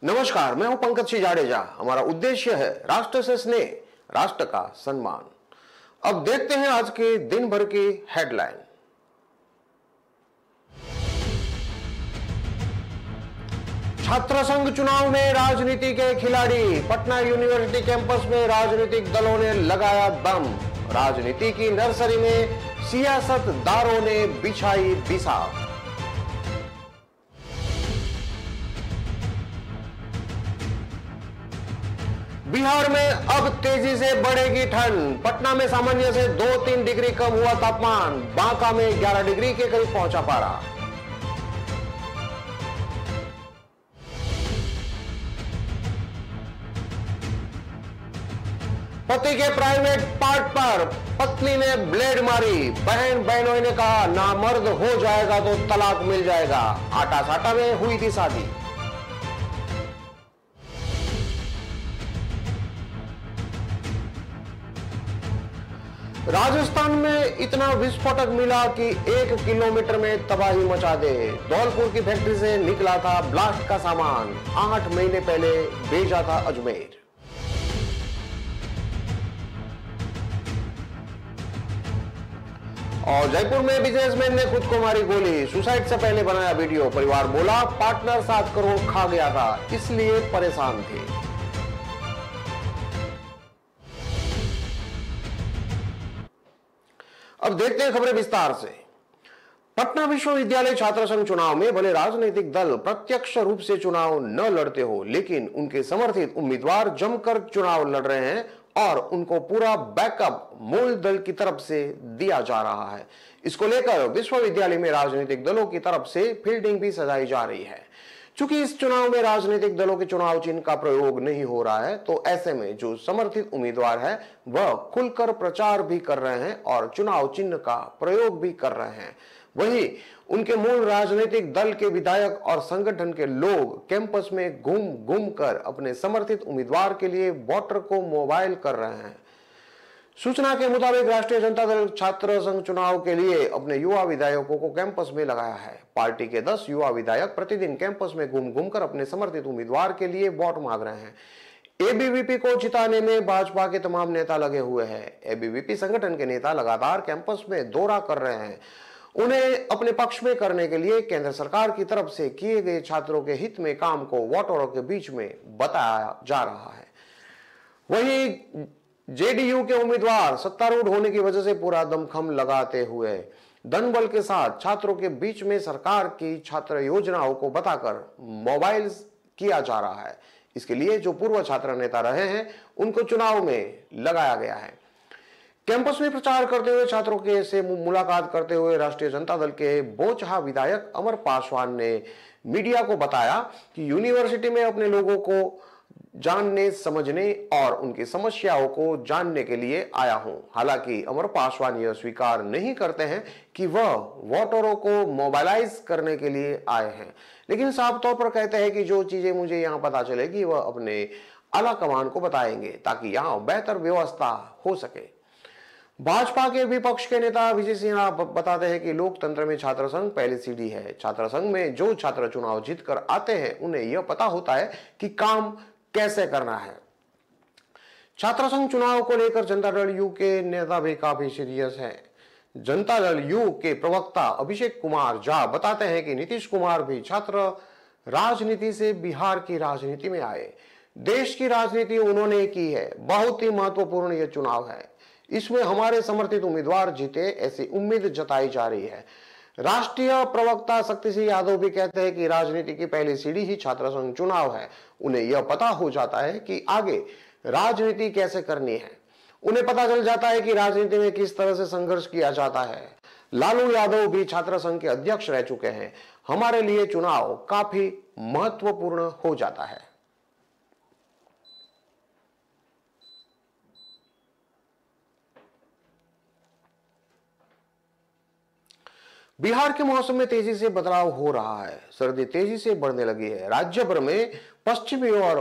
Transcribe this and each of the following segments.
नमस्कार, मैं हूं पंकज सिंह जाडेजा। हमारा उद्देश्य है राष्ट्र से स्नेह, राष्ट्र का सम्मान। अब देखते हैं आज के दिन भर की हेडलाइन। छात्र संघ चुनाव में राजनीति के खिलाड़ी, पटना यूनिवर्सिटी कैंपस में राजनीतिक दलों ने लगाया दम। राजनीति की नर्सरी में सियासतदारों ने बिछाई बिसात। बिहार में अब तेजी से बढ़ेगी ठंड। पटना में सामान्य से 2-3 डिग्री कम हुआ तापमान। बांका में 11 डिग्री के करीब पहुंचा पारा। पति के प्राइवेट पार्ट पर पत्नी ने ब्लेड मारी। बहन बहनोई ने कहा नामर्द हो जाएगा तो तलाक मिल जाएगा। आटा साटा में हुई थी शादी। राजस्थान में इतना विस्फोटक मिला कि 1 किलोमीटर में तबाही मचा दे। धौलपुर की फैक्ट्री से निकला था ब्लास्ट का सामान। 8 महीने पहले भेजा था अजमेर। और जयपुर में बिजनेसमैन ने खुद को मारी गोली। सुसाइड से पहले बनाया वीडियो। परिवार बोला पार्टनर 7 करोड़ खा गया था, इसलिए परेशान थे। अब देखते हैं खबरें विस्तार से। पटना विश्वविद्यालय छात्र संघ चुनाव में भले राजनीतिक दल प्रत्यक्ष रूप से चुनाव न लड़ते हो, लेकिन उनके समर्थित उम्मीदवार जमकर चुनाव लड़ रहे हैं और उनको पूरा बैकअप मूल दल की तरफ से दिया जा रहा है। इसको लेकर विश्वविद्यालय में राजनीतिक दलों की तरफ से फील्डिंग भी सजाई जा रही है। चूंकि इस चुनाव में राजनीतिक दलों के चुनाव चिन्ह का प्रयोग नहीं हो रहा है, तो ऐसे में जो समर्थित उम्मीदवार है वह खुलकर प्रचार भी कर रहे हैं और चुनाव चिन्ह का प्रयोग भी कर रहे हैं। वहीं उनके मूल राजनीतिक दल के विधायक और संगठन के लोग कैंपस में घूम घूम कर अपने समर्थित उम्मीदवार के लिए वोटर को मोबाइल कर रहे हैं। सूचना के मुताबिक राष्ट्रीय जनता दल छात्र संघ चुनाव के लिए अपने युवा विधायकों को कैंपस में लगाया है। पार्टी के 10 युवा विधायक प्रतिदिन कैंपस में घूम घूम कर अपने समर्थित उम्मीदवार के लिए वोट मांग रहे हैं। एबीवीपी को जिताने में भाजपा के तमाम नेता लगे हुए हैं। एबीवीपी संगठन के नेता लगातार कैंपस में दौरा कर रहे हैं। उन्हें अपने पक्ष में करने के लिए केंद्र सरकार की तरफ से किए गए छात्रों के हित में काम को वोटरों के बीच में बताया जा रहा है। वहीं जेडीयू के उम्मीदवार सत्तारूढ़ होने की वजह से पूरा दमखम लगाते हुए धनबल के साथ छात्रों के बीच में सरकार की छात्र योजनाओं को बताकर मोबाइल किया जा रहा है। इसके लिए जो पूर्व छात्र नेता रहे हैं उनको चुनाव में लगाया गया है। कैंपस में प्रचार करते हुए छात्रों के से मुलाकात करते हुए राष्ट्रीय जनता दल के बोचहा विधायक अमर पासवान ने मीडिया को बताया कि यूनिवर्सिटी में अपने लोगों को जानने, समझने और उनकी समस्याओं को जानने के लिए आया हूं। हालांकि अमर पासवान यह स्वीकार नहीं करते हैं कि वह वोटरों को मोबाइलाइज करने के लिए आए हैं, लेकिन साफ तौर पर कहते हैं कि जो चीजें मुझे यहां पता चलेगी वह अपने आला कमान को बताएंगे ताकि यहां बेहतर व्यवस्था हो सके। भाजपा के विपक्ष के नेता विजय सिन्हा बताते हैं कि लोकतंत्र में छात्र संघ पहली सीढ़ी है। छात्र संघ में जो छात्र चुनाव जीतकर आते हैं उन्हें यह पता होता है कि काम कैसे करना है। छात्र संघ चुनाव को लेकर जनता दल यू के नेता भी काफी सीरियस हैं। जनता दल यू के प्रवक्ता अभिषेक कुमार झा बताते हैं कि नीतीश कुमार भी छात्र राजनीति से बिहार की राजनीति में आए। देश की राजनीति उन्होंने की है। बहुत ही महत्वपूर्ण यह चुनाव है। इसमें हमारे समर्थित उम्मीदवार जीते, ऐसी उम्मीद जताई जा रही है। राष्ट्रीय प्रवक्ता शक्ति सिंह यादव भी कहते हैं कि राजनीति की पहली सीढ़ी ही छात्र संघ चुनाव है। उन्हें यह पता हो जाता है कि आगे राजनीति कैसे करनी है। उन्हें पता चल जाता है कि राजनीति में किस तरह से संघर्ष किया जाता है। लालू यादव भी छात्र संघ के अध्यक्ष रह चुके हैं। हमारे लिए चुनाव काफी महत्वपूर्ण हो जाता है। बिहार के मौसम में तेजी से बदलाव हो रहा है। सर्दी तेजी से बढ़ने लगी है। राज्य भर में पश्चिमी और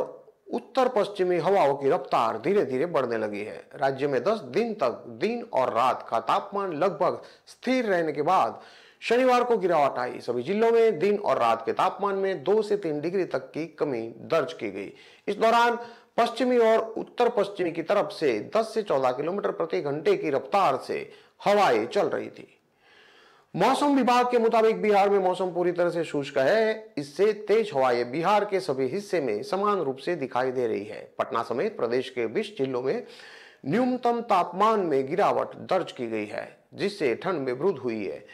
उत्तर पश्चिमी हवाओं की रफ्तार धीरे धीरे बढ़ने लगी है। राज्य में 10 दिन तक दिन और रात का तापमान लगभग स्थिर रहने के बाद शनिवार को गिरावट आई। सभी जिलों में दिन और रात के तापमान में 2 से 3 डिग्री तक की कमी दर्ज की गई। इस दौरान पश्चिमी और उत्तर पश्चिमी की तरफ से 10 से 14 किलोमीटर प्रति घंटे की रफ्तार से हवाएं चल रही थी। मौसम विभाग के मुताबिक बिहार में मौसम पूरी तरह से शुष्क है। इससे तेज हवाएं बिहार के सभी हिस्से में समान रूप से दिखाई दे रही है। पटना समेत प्रदेश के 20 जिलों में न्यूनतम तापमान में गिरावट दर्ज की गई है, जिससे ठंड में वृद्धि हुई है।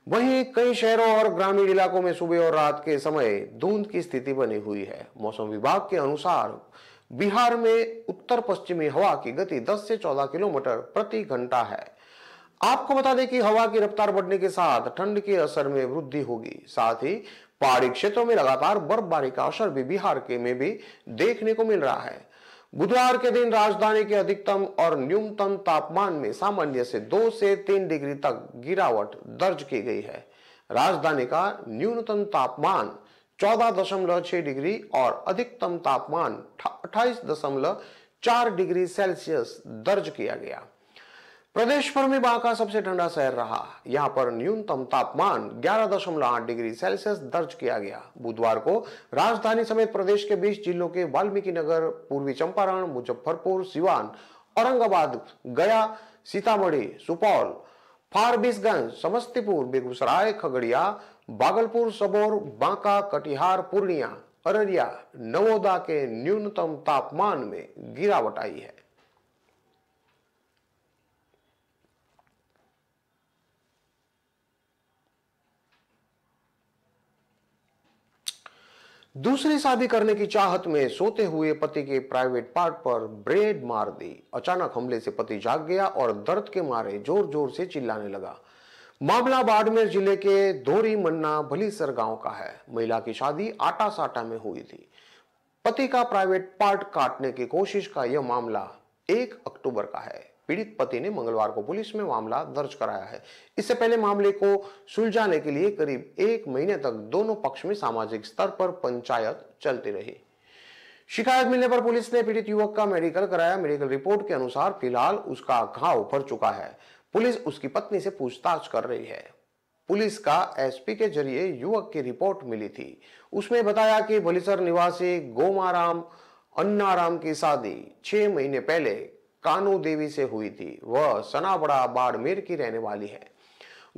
वहीं कई शहरों और ग्रामीण इलाकों में सुबह और रात के समय धुंध की स्थिति बनी हुई है। मौसम विभाग के अनुसार बिहार में उत्तर पश्चिमी हवा की गति 10 से 14 किलोमीटर प्रति घंटा है। आपको बता दें कि हवा की रफ्तार बढ़ने के साथ ठंड के असर में वृद्धि होगी। साथ ही पहाड़ी क्षेत्रों में लगातार बर्फबारी का असर भी बिहार के में भी देखने को मिल रहा है। बुधवार के दिन राजधानी के अधिकतम और न्यूनतम तापमान में सामान्य से 2 से 3 डिग्री तक गिरावट दर्ज की गई है। राजधानी का न्यूनतम तापमान 14.6 डिग्री और अधिकतम तापमान 28.4 डिग्री सेल्सियस दर्ज किया गया। प्रदेश भर में बांका सबसे ठंडा शहर रहा। यहां पर न्यूनतम तापमान 11.8 डिग्री सेल्सियस दर्ज किया गया। बुधवार को राजधानी समेत प्रदेश के 20 जिलों के वाल्मीकि नगर, पूर्वी चंपारण, मुजफ्फरपुर, सिवान, औरंगाबाद, गया, सीतामढ़ी, सुपौल, फारबिसगंज, समस्तीपुर, बेगूसराय, खगड़िया, भागलपुर, सबौर, बांका, कटिहार, पूर्णिया, अररिया, नवोदा के न्यूनतम तापमान में गिरावट आई है। दूसरी शादी करने की चाहत में सोते हुए पति के प्राइवेट पार्ट पर ब्लेड मार दी। अचानक हमले से पति जाग गया और दर्द के मारे जोर जोर से चिल्लाने लगा। मामला बाड़मेर जिले के धोरी मन्ना भलीसर गांव का है। महिला की शादी आटा साटा में हुई थी। पति का प्राइवेट पार्ट काटने की कोशिश का यह मामला 1 अक्टूबर का है। पीड़ित पति ने मंगलवार को पुलिस में मामला दर्ज कराया है। इससे पहले मामले को सुलझाने के लिए करीब 1 महीने तक दोनों पक्ष में सामाजिक स्तर पर पंचायत चलती रही। शिकायत मिलने पर पुलिस ने पीड़ित युवक का मेडिकल कराया। मेडिकल रिपोर्ट के अनुसार फिलहाल उसका घाव भर चुका है। पुलिस उसकी पत्नी से पूछताछ कर रही है। पुलिस का एसपी के जरिए युवक की रिपोर्ट मिली थी। उसमें बताया कि भलीसर निवासी गोमाराम अन्नाराम की शादी 6 महीने पहले कानू देवी से हुई थी। वह सनाबड़ा बाड़मेर की रहने वाली है।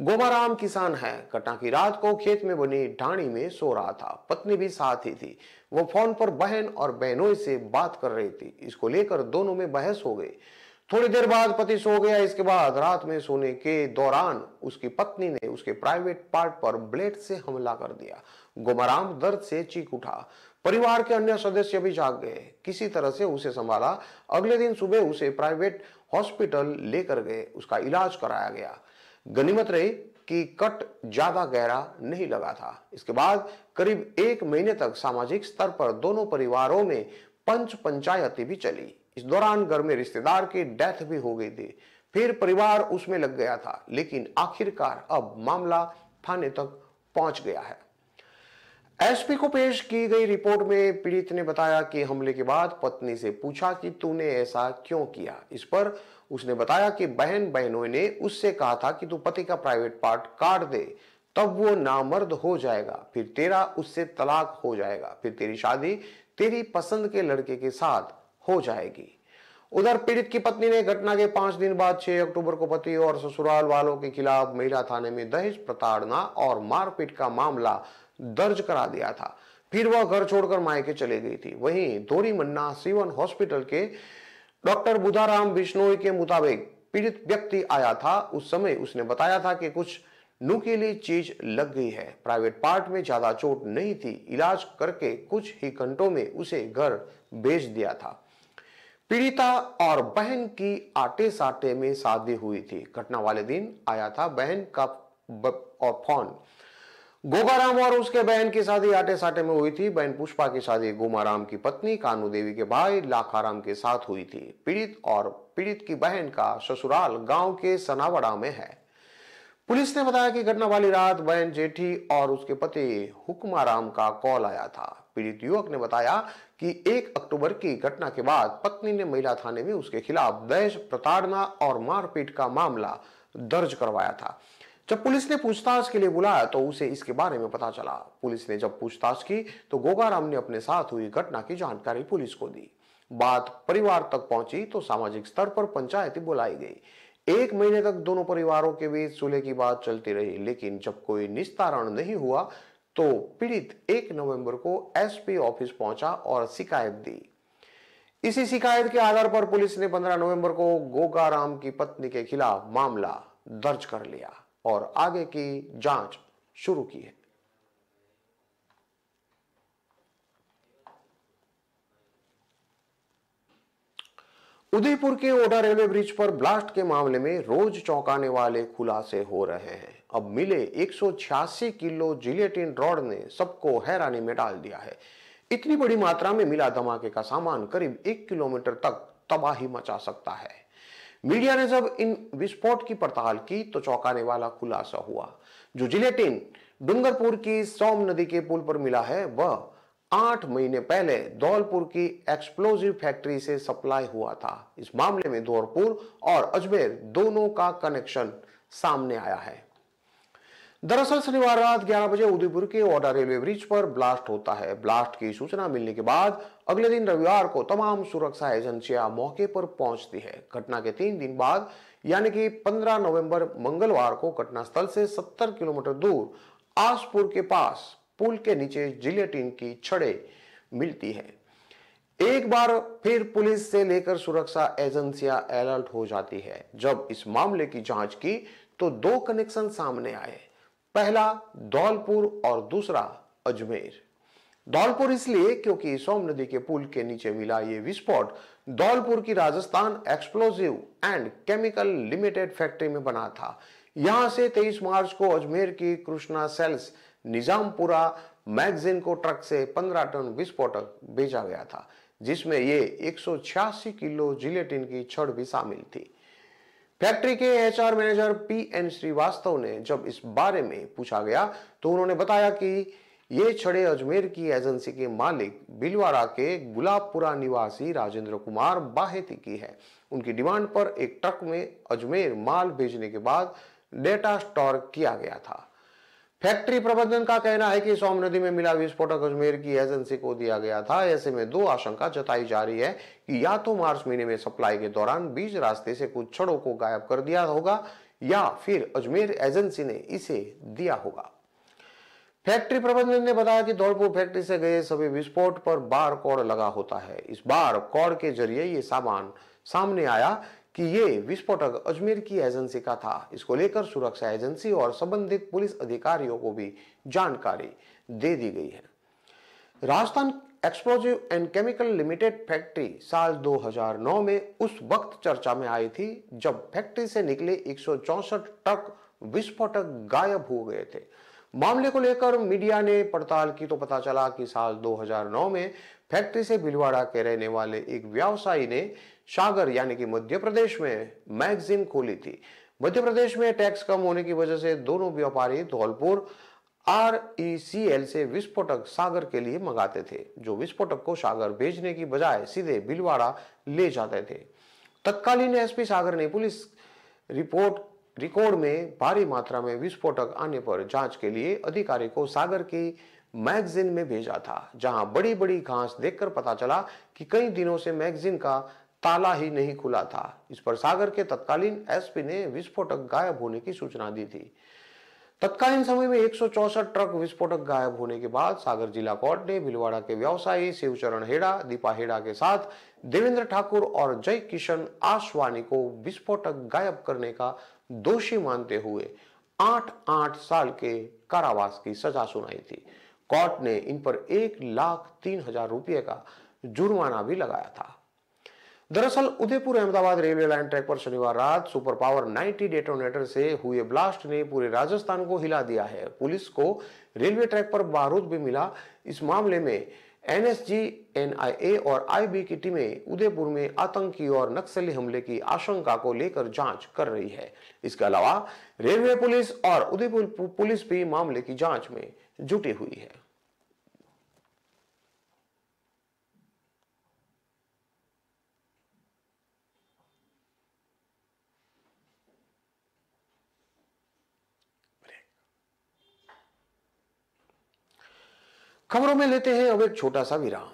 गोमाराम किसान है। घटना की रात को खेत में बनी ढाणी में सो रहा था। पत्नी भी साथ ही थी। वो फोन पर बहन और बहनोई से बात कर रही थी। इसको लेकर दोनों में बहस हो गई। थोड़ी देर बाद पति सो गया। इसके बाद रात में सोने के दौरान उसकी पत्नी ने उसके प्राइवेट पार्ट पर ब्लेड से हमला कर दिया। गोमाराम दर्द से चीख उठा। परिवार के अन्य सदस्य भी जाग गए। किसी तरह से उसे संभाला। अगले दिन सुबह उसे प्राइवेट हॉस्पिटल लेकर गए। उसका इलाज कराया गया। गनीमत रही कि कट ज्यादा गहरा नहीं लगा था। इसके बाद करीब 1 महीने तक सामाजिक स्तर पर दोनों परिवारों में पंचायती भी चली। इस दौरान घर में रिश्तेदार की डेथ भी हो गई थी। फिर परिवार उसमें लग गया था, लेकिन आखिरकार अब मामला थाने तक पहुंच गया है। एसपी को पेश की गई रिपोर्ट में पीड़ित ने बताया कि हमले के बाद पत्नी से पूछा कि तूने ऐसा क्यों किया। इस पर उसने बताया कि बहनों ने उससे कहा था कि तू पति का प्राइवेट पार्ट काट दे, तब वो नामर्द हो जाएगा, फिर तेरा उससे तलाक हो जाएगा, फिर तेरी शादी तेरी पसंद के लड़के के साथ हो जाएगी। उधर पीड़ित की पत्नी ने घटना के 5 दिन बाद 6 अक्टूबर को पति और ससुराल वालों के खिलाफ महिला थाने में दहेज प्रताड़ना और मारपीट का मामला दर्ज करा दिया था। फिर वह घर छोड़कर मायके चले गई थी। वहीं धोरी मन्ना सिवन हॉस्पिटल के डॉक्टर बुधाराम बिश्नोई के मुताबिक पीड़ित व्यक्ति आया था। उस समय उसने बताया था कि कुछ नुकीली चीज लग गई है। प्राइवेट पार्ट में ज्यादा चोट नहीं थी। इलाज करके कुछ ही घंटों में उसे घर भेज दिया था। पीड़िता और बहन की आटे साटे में शादी हुई थी। घटना वाले दिन आया था बहन का और फोन। गोगाराम और उसके बहन की शादी आटे साटे में हुई थी। बहन पुष्पा की शादी गोमाराम की पत्नी कानू देवी के भाई लाखाराम के साथ हुई थी। पीड़ित की बहन का ससुराल गांव के सनावड़ा में है। पुलिस ने बताया कि घटना वाली रात बहन जेठी और उसके पति हुक्माराम का कॉल आया था। पीड़ित युवक ने बताया कि 1 अक्टूबर की घटना के बाद पत्नी ने महिला थाने में उसके खिलाफ दहेज प्रताड़ना और मारपीट का मामला दर्ज करवाया था। जब पुलिस ने पूछताछ के लिए बुलाया तो उसे इसके बारे में पता चला। पुलिस ने जब पूछताछ की तो गोगाराम ने अपने साथ हुई घटना की जानकारी पुलिस को दी। बात परिवार तक पहुंची तो सामाजिक स्तर पर पंचायत बुलाई गई। 1 महीने तक दोनों परिवारों के बीच सुलह की बात चलती रही, लेकिन जब कोई निस्तारण नहीं हुआ तो पीड़ित 1 नवंबर को एसपी ऑफिस पहुंचा और शिकायत दी। इसी शिकायत के आधार पर पुलिस ने 15 नवंबर को गोगाराम की पत्नी के खिलाफ मामला दर्ज कर लिया और आगे की जांच शुरू की है। उदयपुर के ओढ़ा रेलवे ब्रिज पर ब्लास्ट के मामले में रोज चौंकाने वाले खुलासे हो रहे हैं। अब मिले 186 किलो जिलेटिन रॉड ने सबको हैरानी में डाल दिया है। इतनी बड़ी मात्रा में मिला धमाके का सामान करीब 1 किलोमीटर तक तबाही मचा सकता है। मीडिया ने जब इन विस्फोट की पड़ताल की तो चौंकाने वाला खुलासा हुआ। जो जिलेटिन डूंगरपुर की सोम नदी के पुल पर मिला है वह 8 महीने पहले धौलपुर की एक्सप्लोजिव फैक्ट्री से सप्लाई हुआ था। इस मामले में धौलपुर और अजमेर दोनों का कनेक्शन सामने आया है। दरअसल शनिवार रात 11 बजे उदयपुर के ओढ़ा रेलवे ब्रिज पर ब्लास्ट होता है। ब्लास्ट की सूचना मिलने के बाद अगले दिन रविवार को तमाम सुरक्षा एजेंसियां मौके पर पहुंचती है। घटना के 3 दिन बाद यानी कि 15 नवंबर मंगलवार को घटनास्थल से 70 किलोमीटर दूर आसपुर के पास पुल के नीचे जिलेटिन की छड़ें मिलती है। एक बार फिर पुलिस से लेकर सुरक्षा एजेंसियां अलर्ट हो जाती है। जब इस मामले की जांच की तो 2 कनेक्शन सामने आए, पहला धौलपुर और दूसरा अजमेर। धौलपुर इसलिए क्योंकि सोम नदी के पुल के नीचे मिला ये विस्फोट धौलपुर की Rajasthan explosive and chemical limited factory में बना था। यहां से 23 मार्च को अजमेर की कृष्णा सेल्स निजामपुरा मैगजीन को ट्रक से 15 टन विस्फोटक भेजा गया था, जिसमें ये 186 किलो जिलेटिन की छड़ भी शामिल थी। फैक्ट्री के एचआर मैनेजर पीएन श्रीवास्तव ने जब इस बारे में पूछा गया तो उन्होंने बताया कि ये छड़े अजमेर की एजेंसी के मालिक बिलवाड़ा के गुलाबपुरा निवासी राजेंद्र कुमार बाहेती की है। उनकी डिमांड पर एक ट्रक में अजमेर माल भेजने के बाद डेटा स्टोर किया गया था। फैक्ट्री प्रबंधन का कहना है कि सोम नदी में मिला विस्फोटक अजमेर की एजेंसी को दिया गया था। ऐसे में 2 आशंका जताई जा रही है कि या तो मार्च महीने में सप्लाई के दौरान बीच रास्ते से कुछ छड़ों को गायब कर दिया होगा या फिर अजमेर एजेंसी ने इसे दिया होगा। फैक्ट्री प्रबंधन ने बताया कि धौलपुर फैक्ट्री से गए सभी विस्फोट पर बार कोड लगा होता है। इस बार कोड के जरिए ये सामान सामने आया कि ये विस्फोटक अजमेर की एजेंसी का था। इसको लेकर सुरक्षा एजेंसी और संबंधित पुलिस अधिकारियों को भी जानकारी दे दी गई है। Rajasthan explosive and chemical limited factory साल 2009 में उस वक्त चर्चा में आई थी जब फैक्ट्री से निकले 164 ट्रक विस्फोटक गायब हो गए थे। मामले को लेकर मीडिया ने पड़ताल की तो पता चला कि साल 2009 में फैक्ट्री से भीलवाड़ा के रहने वाले एक व्यवसायी ने सागर यानी कि मध्य प्रदेश में मैगजीन खोली थी। मध्य प्रदेश में टैक्स कम होने की वजह से दोनों व्यापारी धौलपुर RECL से विस्फोटक सागर के लिए मंगाते थे, जो विस्फोटक को सागर भेजने की बजाय सीधे भीलवाड़ा ले जाते थे। तत्कालीन एसपी सागर ने पुलिस रिकॉर्ड में भारी मात्रा में विस्फोटक आने पर जांच के लिए अधिकारी को सागर की मैगजीन में भेजा था, जहां बड़ी बड़ी घास देखकर पता चला कि कई दिनों से मैगजीन का ताला ही नहीं खुला था। इस पर सागर के तत्कालीन एसपी ने विस्फोटक गायब होने की सूचना दी थी। तत्कालीन समय में 164 ट्रक विस्फोटक गायब होने के बाद सागर जिला कोर्ट ने भीलवाड़ा के व्यवसायी शिवचरण हेड़ा, दीपा हेड़ा के साथ देवेंद्र ठाकुर और जय किशन आसवानी को विस्फोटक गायब करने का दोषी मानते हुए 8 साल के कारावास की सजा सुनाई थी। कोर्ट ने इन पर 1,03,000 रुपये का जुर्माना भी लगाया था। दरअसल Udaipur Ahmedabad railway line track पर शनिवार रात सुपर पावर 90 डेटोनेटर से हुए ब्लास्ट ने पूरे राजस्थान को हिला दिया है। पुलिस को रेलवे ट्रैक पर बारूद भी मिला। इस मामले में NSG, NIA और IB की टीमें उदयपुर में आतंकी और नक्सली हमले की आशंका को लेकर जांच कर रही है। इसके अलावा रेलवे पुलिस और उदयपुर पुलिस भी मामले की जांच में जुटी हुई है। खबरों में लेते हैं अब एक छोटा सा विराम।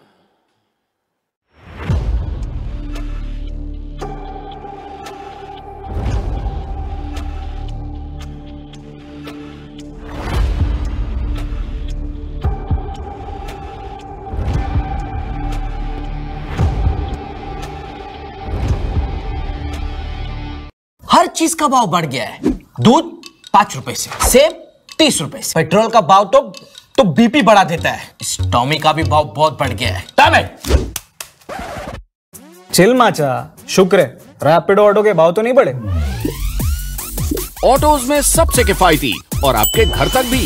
हर चीज का भाव बढ़ गया है। दूध 5 रुपए से, सेब 30 रुपए से, पेट्रोल का भाव तो बीपी बढ़ा देता है। इस टॉमी का भी भाव बहुत बढ़ गया है। चिल माचा, शुक्र है रैपिडो ऑटो के भाव तो नहीं बढ़े। ऑटोज में सबसे किफायती और आपके घर तक भी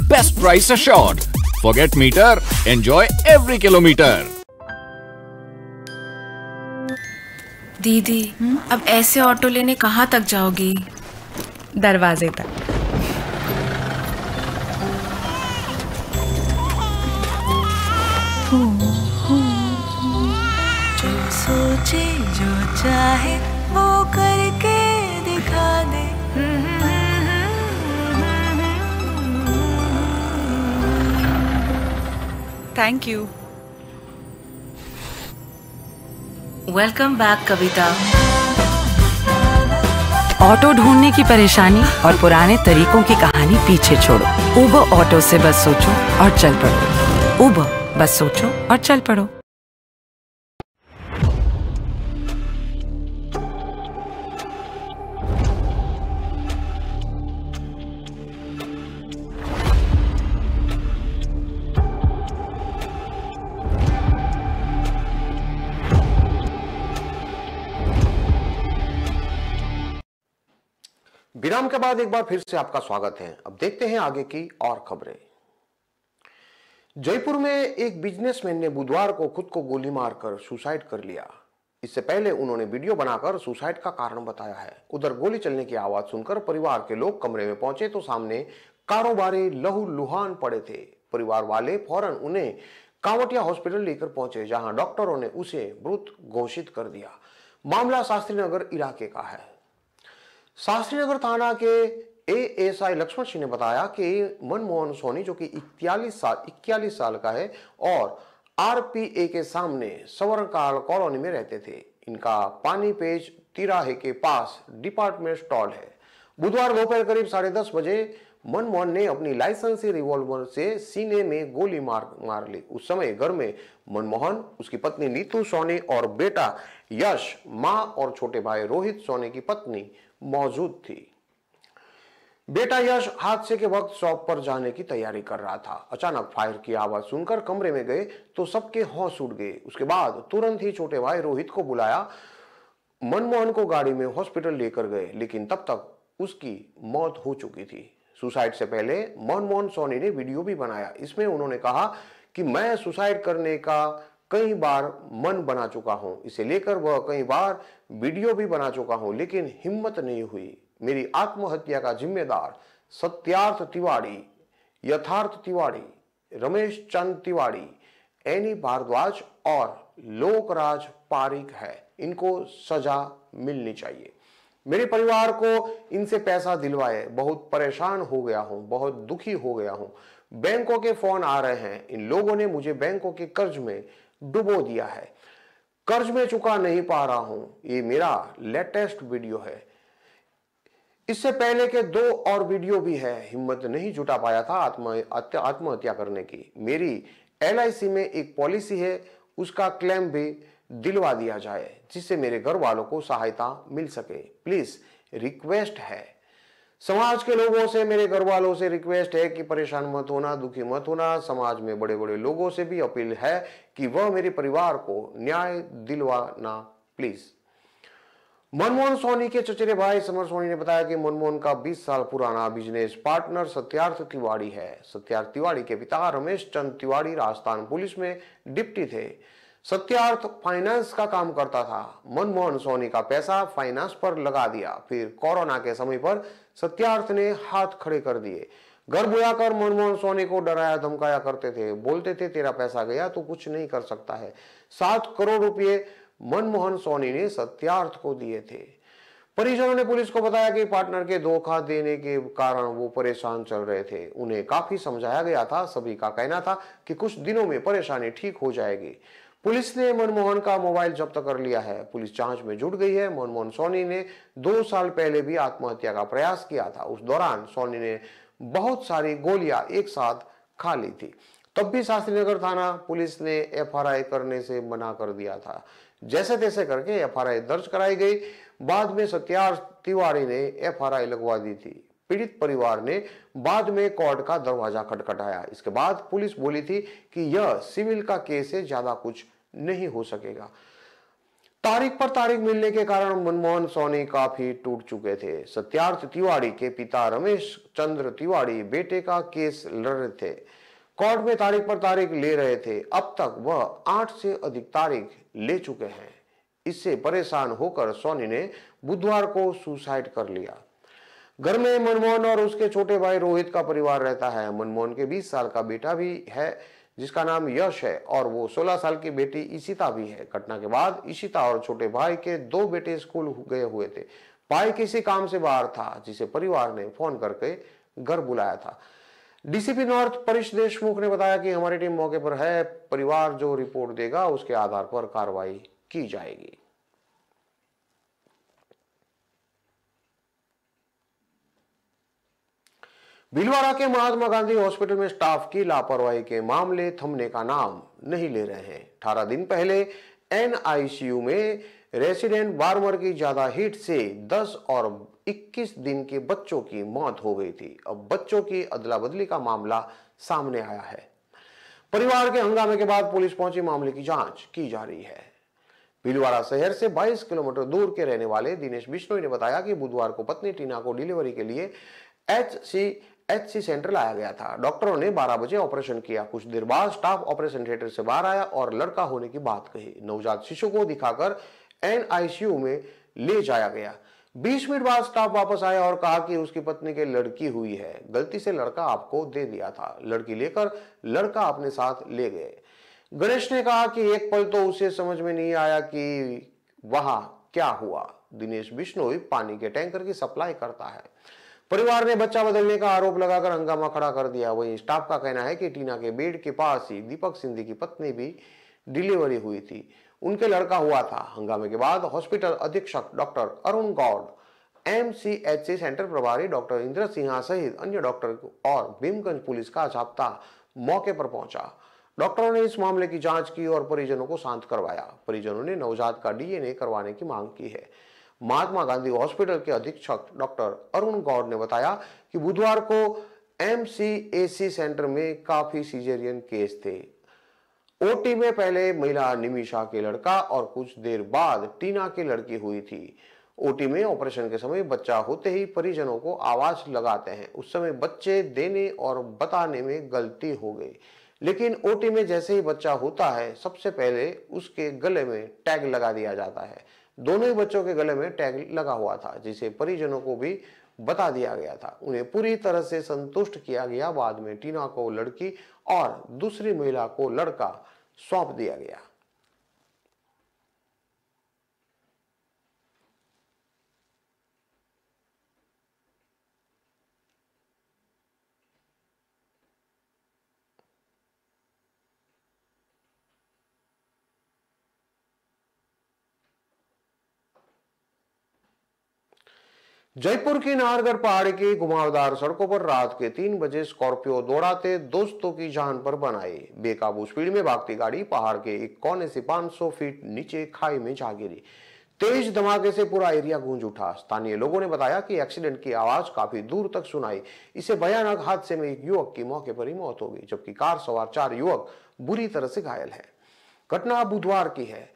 best price assured. Forget meter, enjoy every kilometre. दीदी अब ऐसे ऑटो लेने कहाँ तक जाओगी? दरवाजे तक। जो सोचे जो चाहे वो करके दिखा दे। Thank you. Welcome back Kavita. Auto ढूंढने की परेशानी और पुराने तरीकों की कहानी पीछे छोड़ो। उबर ऑटो से बस सोचो और चल पड़ो। उबर, बस सोचो और चल पड़ो। विराम के बाद एक बार फिर से आपका स्वागत है। अब देखते हैं आगे की और खबरें। जयपुर में एक बिजनेसमैन ने बुधवार को खुद को गोली मारकर सुसाइड कर लिया। इससे पहले उन्होंने वीडियो बनाकर सुसाइड का कारण बताया है। उधर गोली चलने की आवाज सुनकर परिवार के लोग कमरे में पहुंचे तो सामने कारोबारी लहूलुहान पड़े थे। परिवार वाले फौरन उन्हें कांवटिया हॉस्पिटल लेकर पहुंचे, जहां डॉक्टरों ने उसे मृत घोषित कर दिया। मामला शास्त्रीनगर इलाके का है। शास्त्रीनगर थाना के एएसआई लक्ष्मण सिंह ने बताया कि मनमोहन सोनी, जो कि 41 साल का है और आरपीए के सामने सवरकाल कॉलोनी में रहते थे। इनका पानी पेज तिराहे के पास डिपार्टमेंट स्टोर है। बुधवार दोपहर करीब 10:30 बजे मनमोहन ने अपनी लाइसेंसी रिवॉल्वर से सीने में गोली मार ली। उस समय घर में मनमोहन, उसकी पत्नी नीतू सोनी और बेटा यश, मां और छोटे भाई रोहित सोनी की पत्नी मौजूद थी। बेटा यश हादसे के वक्त शॉप पर जाने की तैयारी कर रहा था। अचानक फायर की आवाज सुनकर कमरे में गए तो सबके होश उड़ गए। उसके बाद तुरंत ही छोटे भाई रोहित को बुलाया। मनमोहन को गाड़ी में हॉस्पिटल लेकर गए, लेकिन तब तक उसकी मौत हो चुकी थी। सुसाइड से पहले मनमोहन सोनी ने वीडियो भी बनाया। इसमें उन्होंने कहा कि मैं सुसाइड करने का कई बार मन बना चुका हूं। इसे लेकर वह कई बार वीडियो भी बना चुका हूं, लेकिन हिम्मत नहीं हुई। मेरी आत्महत्या का जिम्मेदार सत्यार्थ तिवारी, यथार्थ तिवारी, रमेश चंद तिवारी, एनी भारद्वाज और लोकराज पारिक है। इनको सजा मिलनी चाहिए। मेरे परिवार को इनसे पैसा दिलवाए बहुत परेशान हो गया हूं, बहुत दुखी हो गया हूं। बैंकों के फोन आ रहे हैं। इन लोगों ने मुझे बैंकों के कर्ज में डुबो दिया है। कर्ज में चुका नहीं पा रहा हूं। ये मेरा लेटेस्ट वीडियो है। इससे पहले के 2 और वीडियो भी है। हिम्मत नहीं जुटा पाया था आत्महत्या करने की। मेरी LIC में एक पॉलिसी है, उसका क्लेम भी दिलवा दिया जाए, जिससे मेरे घर वालों को सहायता मिल सके। प्लीज रिक्वेस्ट है। समाज के लोगों से, मेरे घर वालों से रिक्वेस्ट है कि परेशान मत होना, दुखी मत होना। समाज में बड़े बड़े लोगों से भी अपील है कि वह मेरे परिवार को न्याय दिलवाना प्लीज। मनमोहन सोनी के चचेरे भाई समर सोनी ने बताया कि मनमोहन का 20 साल पुराना बिजनेस पार्टनर सत्यार्थ तिवारी है। सत्यार्थ तिवारी के पिता रमेश चंद तिवारी राजस्थान पुलिस में डिप्टी थे। सत्यार्थ फाइनेंस का काम करता था। मनमोहन सोनी का पैसा फाइनेंस पर लगा दिया। फिर कोरोना के समय पर सत्यार्थ ने हाथ खड़े कर दिए। घर बुलाकर मनमोहन सोनी को डराया धमकाया करते थे। बोलते थे तेरा पैसा गया तो कुछ नहीं कर सकता है। 7 करोड़ रुपए मनमोहन सोनी ने सत्यार्थ को दिए थे। परिजनों ने पुलिस को बताया कि पार्टनर के धोखा देने के कारण वो परेशान चल रहे थे। उन्हें काफी समझाया गया था। सभी का कहना था कि कुछ दिनों में परेशानी ठीक हो जाएगी। पुलिस ने मनमोहन का मोबाइल जब्त कर लिया है। पुलिस जांच में जुट गई है। मनमोहन सोनी ने 2 साल पहले भी आत्महत्या का प्रयास किया था। उस दौरान सोनी ने बहुत सारी गोलियां एक साथ खा ली थी। तब भी शास्त्रीनगर थाना पुलिस ने एफआरआई करने से मना कर दिया था। जैसे तैसे करके एफआरआई दर्ज कराई गई। बाद में सत्यार्थ तिवारी ने एफआरआई लगवा दी थी। पीड़ित परिवार ने बाद में कोर्ट का दरवाजा खटखटाया। इसके बाद पुलिस बोली थी कि यह सिविल का केस है, ज्यादा कुछ नहीं हो सकेगा। तारीख पर तारीख मिलने के कारण मनमोहन सोनी काफी टूट चुके थे। सत्यार्थ तिवारी के पिता रमेश चंद्र तिवारी बेटे का केस लड़ रहे थे। कोर्ट में तारीख पर तारीख ले रहे थे। अब तक वह 8 से अधिक तारीख ले चुके हैं। इससे परेशान होकर सोनी ने बुधवार को सुसाइड कर लिया। घर में मनमोहन और उसके छोटे भाई रोहित का परिवार रहता है। मनमोहन के 20 साल का बेटा भी है जिसका नाम यश है और वो 16 साल की बेटी इशिता भी है। घटना के बाद इशिता और छोटे भाई के 2 बेटे स्कूल गए हुए थे। भाई किसी काम से बाहर था जिसे परिवार ने फोन करके घर बुलाया था। डीसीपी नॉर्थ परेश देशमुख ने बताया कि हमारी टीम मौके पर है। परिवार जो रिपोर्ट देगा उसके आधार पर कार्रवाई की जाएगी। भीलवाड़ा के महात्मा गांधी हॉस्पिटल में स्टाफ की लापरवाही के मामले थमने का नाम नहीं ले रहे हैं। 18 दिन पहले एनआईसीयू में रेसिडेंट बार्मर की ज्यादा हीट से 10 और 21 दिन के बच्चों की मौत हो गई थी। अब बच्चों की अदला बदली का मामला सामने आया है। परिवार के हंगामे के बाद पुलिस पहुंची, मामले की जांच की जा रही है। भीलवाड़ा शहर से 22 किलोमीटर दूर के रहने वाले दिनेश बिश्नोई ने बताया कि बुधवार को पत्नी टीना को डिलीवरी के लिए एचसी सेंटर लाया गया था। डॉक्टरों ने 12 बजे ऑपरेशन किया। कुछ देर बाद स्टाफ ऑपरेशन थिएटर से बाहर आया और लड़का होने की बात कही। नवजात शिशु को दिखाकर एनआईसीयू में ले जाया गया। 20 मिनट बाद स्टाफ वापस आया और कहा कि उसकी पत्नी के लड़की हुई है, गलती से लड़का आपको दे दिया था। लड़की लेकर लड़का अपने साथ ले गए। गणेश ने कहा कि एक पल तो उसे समझ में नहीं आया कि वहां क्या हुआ। दिनेश बिश्नोई पानी के टैंकर की सप्लाई करता है। परिवार ने बच्चा बदलने का आरोप लगाकर हंगामा खड़ा कर दिया। वहीं स्टाफ का कहना है कि टीना के बेड के पास ही दीपक सिंधी की पत्नी भी डिलीवरी हुई थी, उनके लड़का हुआ था। हंगामे के बाद हॉस्पिटल अधीक्षक doctor Arun Gaur, MCHC centre प्रभारी डॉक्टर इंद्र सिन्हा सहित अन्य डॉक्टर और भीमगंज पुलिस का जाब्ता मौके पर पहुंचा। डॉक्टरों ने इस मामले की जांच की और परिजनों को शांत करवाया। परिजनों ने नवजात का डीएनए करवाने की मांग की है। महात्मा गांधी हॉस्पिटल के अधीक्षक डॉक्टर अरुण गौड़ ने बताया कि बुधवार को एमसीएसी सेंटर में काफी सीजेरियन केस थे। ओटी में पहले महिला निमिषा के लड़का और कुछ देर बाद टीना की लड़की हुई थी। ओटी में ऑपरेशन के समय बच्चा होते ही परिजनों को आवाज लगाते हैं। उस समय बच्चे देने और बताने में गलती हो गई, लेकिन ओटी में जैसे ही बच्चा होता है सबसे पहले उसके गले में टैग लगा दिया जाता है। दोनों ही बच्चों के गले में टैग लगा हुआ था, जिसे परिजनों को भी बता दिया गया था। उन्हें पूरी तरह से संतुष्ट किया गया। बाद में टीना को लड़की और दूसरी महिला को लड़का सौंप दिया गया। जयपुर की नाहरगढ़ पहाड़ी की घुमावदार सड़कों पर रात के 3 बजे स्कॉर्पियो दौड़ाते दोस्तों की जान पर बनाई। बेकाबू स्पीड में भागती गाड़ी पहाड़ के एक कोने से 500 फीट नीचे खाई में जा गिरी। तेज धमाके से पूरा एरिया गूंज उठा। स्थानीय लोगों ने बताया कि एक्सीडेंट की आवाज काफी दूर तक सुनाई। इसे भयानक हादसे में एक युवक की मौके पर ही मौत हो गई, जबकि कार सवार 4 युवक बुरी तरह से घायल है। घटना बुधवार की है।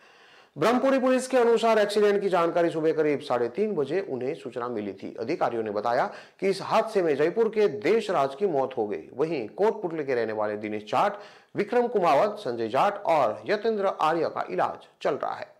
ब्रह्मपुरी पुलिस के अनुसार एक्सीडेंट की जानकारी सुबह करीब 3:30 बजे उन्हें सूचना मिली थी। अधिकारियों ने बताया कि इस हादसे में जयपुर के देशराज की मौत हो गई। वहीं कोटपुतली के रहने वाले दिनेश जाट, विक्रम कुमावत, संजय जाट और यतेंद्र आर्य का इलाज चल रहा है।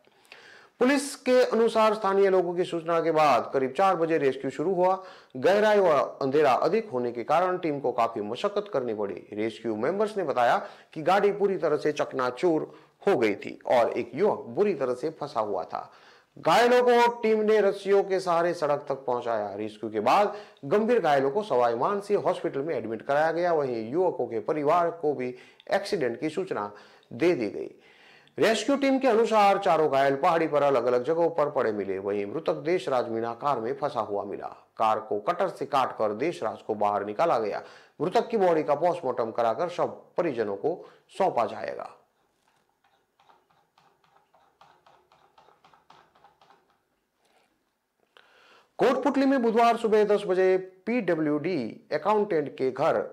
पुलिस के अनुसार स्थानीय लोगों की सूचना के बाद करीब 4 बजे रेस्क्यू शुरू हुआ। गहराई व अंधेरा अधिक होने के कारण टीम को काफी मशक्कत करनी पड़ी। रेस्क्यू मेंबर्स ने बताया कि गाड़ी पूरी तरह से चकनाचूर हो गई थी और एक युवक बुरी तरह से फंसा हुआ था। घायलों को टीम ने रस्सियों के सहारे सड़क तक पहुंचाया। रेस्क्यू के बाद गंभीर घायलों को सवाई मानसिंह हॉस्पिटल में एडमिट कराया गया। वहीं युवकों के परिवार को भी एक्सीडेंट की सूचना दे दी गई। रेस्क्यू टीम के अनुसार चारों घायल पहाड़ी पर अलग अलग जगहों पर पड़े मिले। वहीं मृतक देशराज मीणा कार में फंसा हुआ मिला। कार को कटर से काटकर देशराज को बाहर निकाला गया। मृतक की बॉडी का पोस्टमार्टम कराकर शव परिजनों को सौंपा जाएगा। कोटपुतली में बुधवार सुबह 10 बजे पीडब्ल्यूडी अकाउंटेंट के घर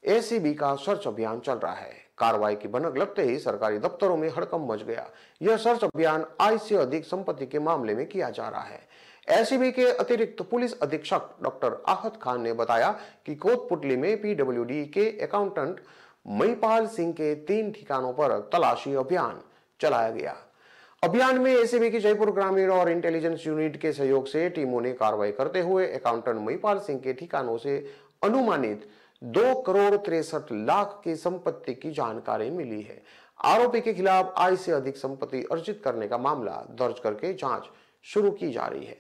एसीबी का सर्च अभियान चल रहा है। कार्रवाई की भनक लगते ही सरकारी दफ्तरों में हड़कंप मच गया। यह सर्च अभियान आय से अधिक संपत्ति के मामले में किया जा रहा है। एसीबी के अतिरिक्त पुलिस अधीक्षक डॉक्टर आहत खान ने बताया कि कोटपुतली में पीडब्ल्यूडी के अकाउंटेंट महिपाल सिंह के 3 ठिकानों पर तलाशी अभियान चलाया गया। अभियान में एसीबी की जयपुर ग्रामीण और इंटेलिजेंस यूनिट के सहयोग से टीमों ने कार्रवाई करते हुए अकाउंटेंट महिपाल सिंह के ठिकानों से अनुमानित 2,63,00,000 की संपत्ति की जानकारी मिली है। आरोपी के खिलाफ आय से अधिक संपत्ति अर्जित करने का मामला दर्ज करके जांच शुरू की जा रही है।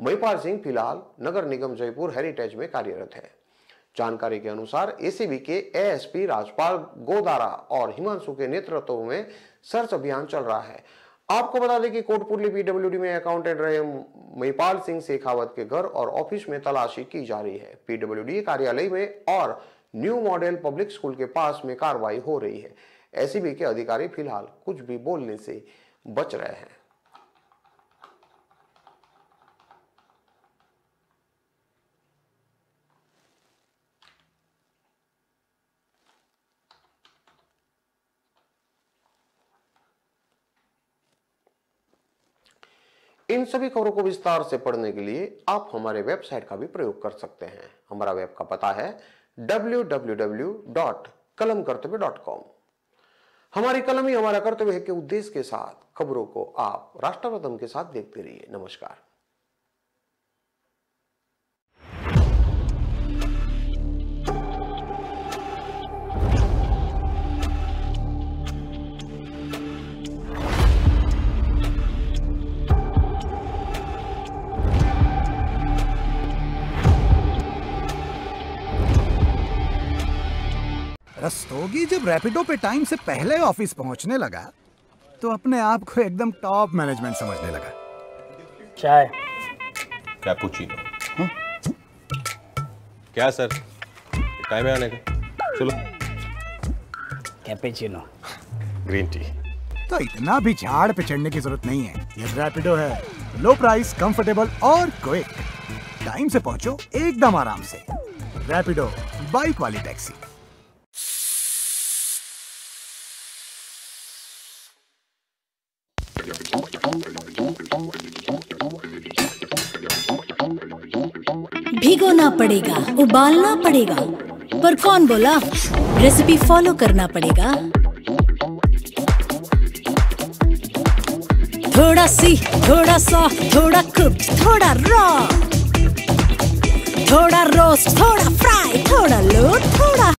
महिपाल सिंह फिलहाल नगर निगम जयपुर हेरिटेज में कार्यरत है। जानकारी के अनुसार एसीबी के एएसपी राजपाल गोदारा और हिमांशु के नेतृत्व में सर्च अभियान चल रहा है। आपको बता दें कि कोटपुतली पीडब्ल्यूडी में अकाउंटेंट रहे महिपाल सिंह शेखावत के घर और ऑफिस में तलाशी की जा रही है। पीडब्ल्यूडी कार्यालय में और न्यू मॉडल पब्लिक स्कूल के पास में कार्रवाई हो रही है। एसीबी के अधिकारी फिलहाल कुछ भी बोलने से बच रहे हैं। इन सभी खबरों को विस्तार से पढ़ने के लिए आप हमारे वेबसाइट का भी प्रयोग कर सकते हैं। हमारा वेब का पता है www.kalamkartavya.com। हमारी कलम ही हमारा कर्तव्य है के उद्देश्य के साथ खबरों को आप राष्ट्रप्रथम के साथ देखते रहिए। नमस्कार। रस्तोगी जब रैपिडो पे टाइम से पहले ऑफिस पहुंचने लगा तो अपने आप को एकदम टॉप मैनेजमेंट समझने लगा। चाय कैपुचिनो। क्या सर, टाइम है आने का? चलो। कैपेचिनो। Green tea. तो इतना भी झाड़ पे चढ़ने की जरूरत नहीं है। ये रैपिडो है, लो प्राइस, कंफर्टेबल और क्विक। टाइम से पहुंचो एकदम आराम से। रैपिडो, बाइक वाली टैक्सी। भिगोना पड़ेगा, उबालना पड़ेगा, पर कौन बोला? रेसिपी फॉलो करना पड़ेगा। थोड़ा सी, थोड़ा सॉफ्ट, थोड़ा कुक्ड, थोड़ा रॉ, थोड़ा रोस्ट, थोड़ा फ्राई, थोड़ा लो, थोड़ा